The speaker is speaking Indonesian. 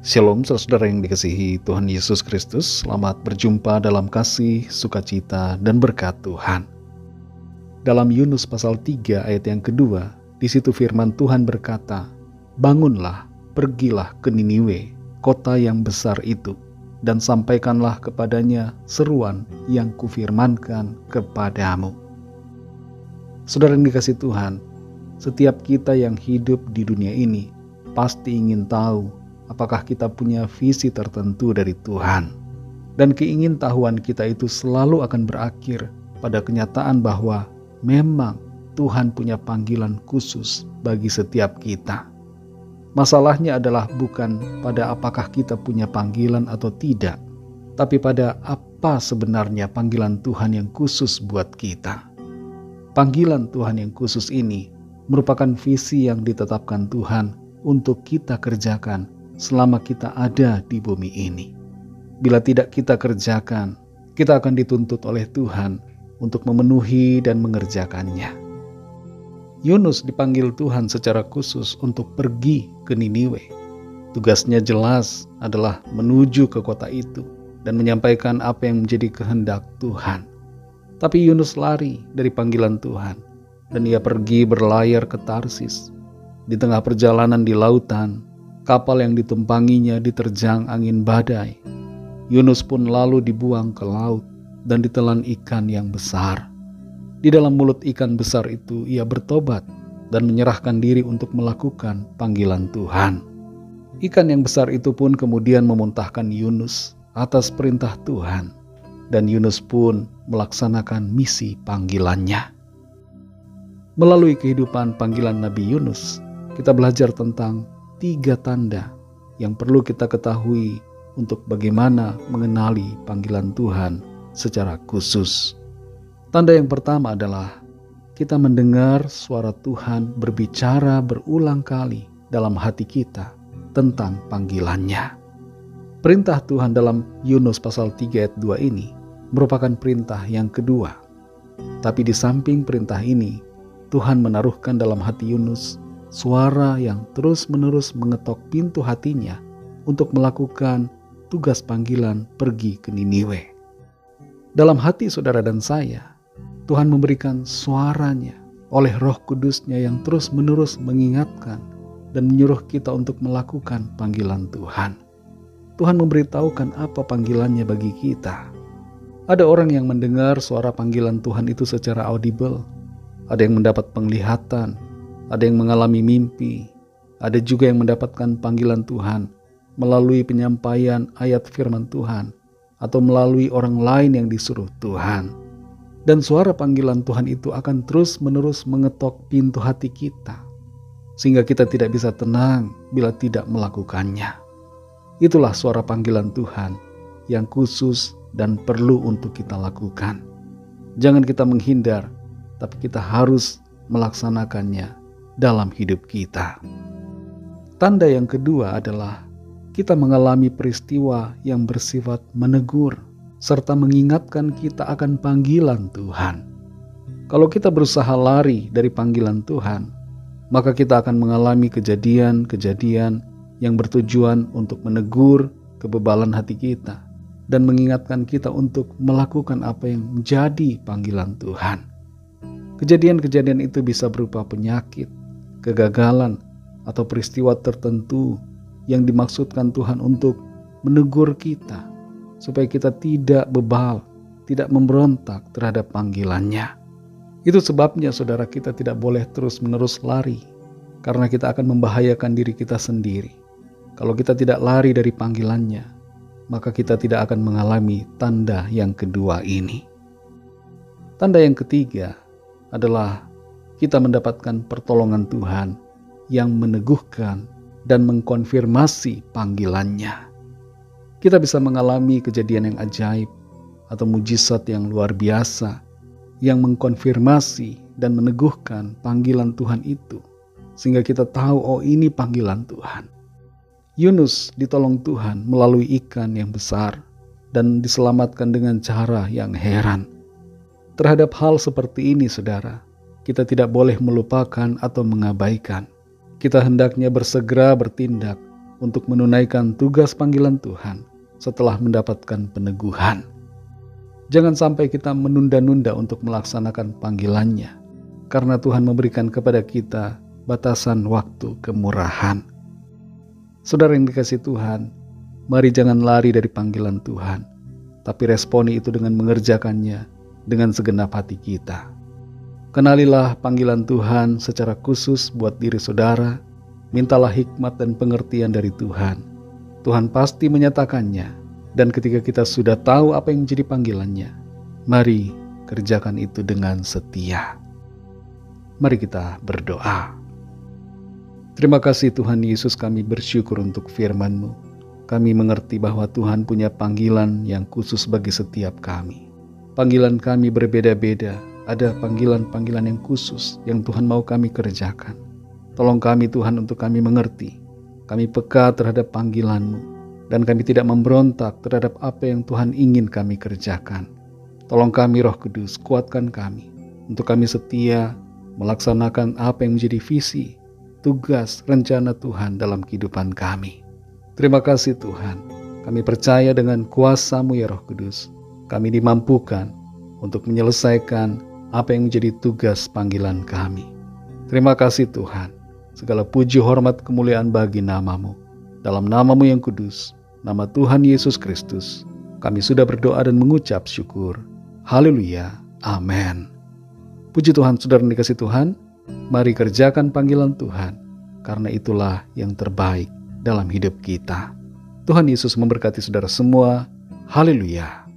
Shalom saudara yang dikasihi Tuhan Yesus Kristus. Selamat berjumpa dalam kasih, sukacita, dan berkat Tuhan. Dalam Yunus pasal 3 ayat yang kedua, di situ firman Tuhan berkata, "Bangunlah, pergilah ke Niniwe, kota yang besar itu, dan sampaikanlah kepadanya seruan yang kufirmankan kepadamu." Saudara yang dikasihi Tuhan, setiap kita yang hidup di dunia ini pasti ingin tahu apakah kita punya visi tertentu dari Tuhan. Dan keingintahuan kita itu selalu akan berakhir pada kenyataan bahwa memang Tuhan punya panggilan khusus bagi setiap kita. Masalahnya adalah bukan pada apakah kita punya panggilan atau tidak, tapi pada apa sebenarnya panggilan Tuhan yang khusus buat kita. Panggilan Tuhan yang khusus ini merupakan visi yang ditetapkan Tuhan untuk kita kerjakan selama kita ada di bumi ini. Bila tidak kita kerjakan, kita akan dituntut oleh Tuhan untuk memenuhi dan mengerjakannya. Yunus dipanggil Tuhan secara khusus untuk pergi ke Niniwe. Tugasnya jelas adalah menuju ke kota itu dan menyampaikan apa yang menjadi kehendak Tuhan. Tapi Yunus lari dari panggilan Tuhan dan ia pergi berlayar ke Tarsis. Di tengah perjalanan di lautan, kapal yang ditumpanginya diterjang angin badai. Yunus pun lalu dibuang ke laut dan ditelan ikan yang besar. Di dalam mulut ikan besar itu ia bertobat dan menyerahkan diri untuk melakukan panggilan Tuhan. Ikan yang besar itu pun kemudian memuntahkan Yunus atas perintah Tuhan, dan Yunus pun melaksanakan misi panggilannya. Melalui kehidupan panggilan Nabi Yunus, kita belajar tentang 3 tanda yang perlu kita ketahui untuk bagaimana mengenali panggilan Tuhan secara khusus. Tanda yang pertama adalah kita mendengar suara Tuhan berbicara berulang kali dalam hati kita tentang panggilannya. Perintah Tuhan dalam Yunus pasal 3 ayat 2 ini merupakan perintah yang kedua. Tapi di samping perintah ini, Tuhan menaruhkan dalam hati Yunus suara yang terus-menerus mengetok pintu hatinya untuk melakukan tugas panggilan pergi ke Niniwe. Dalam hati saudara dan saya, Tuhan memberikan suaranya oleh Roh Kudus-Nya yang terus-menerus mengingatkan dan menyuruh kita untuk melakukan panggilan Tuhan. Tuhan memberitahukan apa panggilannya bagi kita. Ada orang yang mendengar suara panggilan Tuhan itu secara audible, ada yang mendapat penglihatan, ada yang mengalami mimpi, ada juga yang mendapatkan panggilan Tuhan melalui penyampaian ayat firman Tuhan atau melalui orang lain yang disuruh Tuhan. Dan suara panggilan Tuhan itu akan terus-menerus mengetok pintu hati kita, sehingga kita tidak bisa tenang bila tidak melakukannya. Itulah suara panggilan Tuhan yang khusus dan perlu untuk kita lakukan. Jangan kita menghindar, tapi kita harus melaksanakannya dalam hidup kita. Tanda yang kedua adalah kita mengalami peristiwa yang bersifat menegur serta mengingatkan kita akan panggilan Tuhan. Kalau kita berusaha lari dari panggilan Tuhan, maka kita akan mengalami kejadian-kejadian yang bertujuan untuk menegur kebebalan hati kita dan mengingatkan kita untuk melakukan apa yang menjadi panggilan Tuhan. Kejadian-kejadian itu bisa berupa penyakit, kegagalan, atau peristiwa tertentu yang dimaksudkan Tuhan untuk menegur kita supaya kita tidak bebal, tidak memberontak terhadap panggilannya. Itu sebabnya saudara, kita tidak boleh terus-menerus lari, karena kita akan membahayakan diri kita sendiri. Kalau kita tidak lari dari panggilannya, maka kita tidak akan mengalami tanda yang kedua ini. Tanda yang ketiga adalah kita mendapatkan pertolongan Tuhan yang meneguhkan dan mengkonfirmasi panggilannya. Kita bisa mengalami kejadian yang ajaib atau mujizat yang luar biasa yang mengkonfirmasi dan meneguhkan panggilan Tuhan itu, sehingga kita tahu, oh ini panggilan Tuhan. Yunus ditolong Tuhan melalui ikan yang besar dan diselamatkan dengan cara yang heran. Terhadap hal seperti ini, saudara, kita tidak boleh melupakan atau mengabaikan. Kita hendaknya bersegera bertindak untuk menunaikan tugas panggilan Tuhan setelah mendapatkan peneguhan. Jangan sampai kita menunda-nunda untuk melaksanakan panggilannya, karena Tuhan memberikan kepada kita batasan waktu kemurahan. Saudara yang dikasihi Tuhan, mari jangan lari dari panggilan Tuhan, tapi responi itu dengan mengerjakannya dengan segenap hati kita. Kenalilah panggilan Tuhan secara khusus buat diri saudara. Mintalah hikmat dan pengertian dari Tuhan. Tuhan pasti menyatakannya, dan ketika kita sudah tahu apa yang menjadi panggilannya, mari kerjakan itu dengan setia. Mari kita berdoa. Terima kasih Tuhan Yesus, kami bersyukur untuk firman-Mu. Kami mengerti bahwa Tuhan punya panggilan yang khusus bagi setiap kami. Panggilan kami berbeda-beda, ada panggilan-panggilan yang khusus yang Tuhan mau kami kerjakan. Tolong kami Tuhan untuk kami mengerti, kami peka terhadap panggilan-Mu, dan kami tidak memberontak terhadap apa yang Tuhan ingin kami kerjakan. Tolong kami Roh Kudus, kuatkan kami, untuk kami setia melaksanakan apa yang menjadi visi, tugas, rencana Tuhan dalam kehidupan kami. Terima kasih Tuhan, kami percaya dengan kuasa-Mu ya Roh Kudus, kami dimampukan untuk menyelesaikan apa yang menjadi tugas panggilan kami. Terima kasih Tuhan. Segala puji, hormat, kemuliaan bagi nama-Mu. Dalam nama-Mu yang kudus, nama Tuhan Yesus Kristus, kami sudah berdoa dan mengucap syukur. Haleluya. Amin. Puji Tuhan, saudara yang dikasihi Tuhan. Mari kerjakan panggilan Tuhan, karena itulah yang terbaik dalam hidup kita. Tuhan Yesus memberkati saudara semua. Haleluya.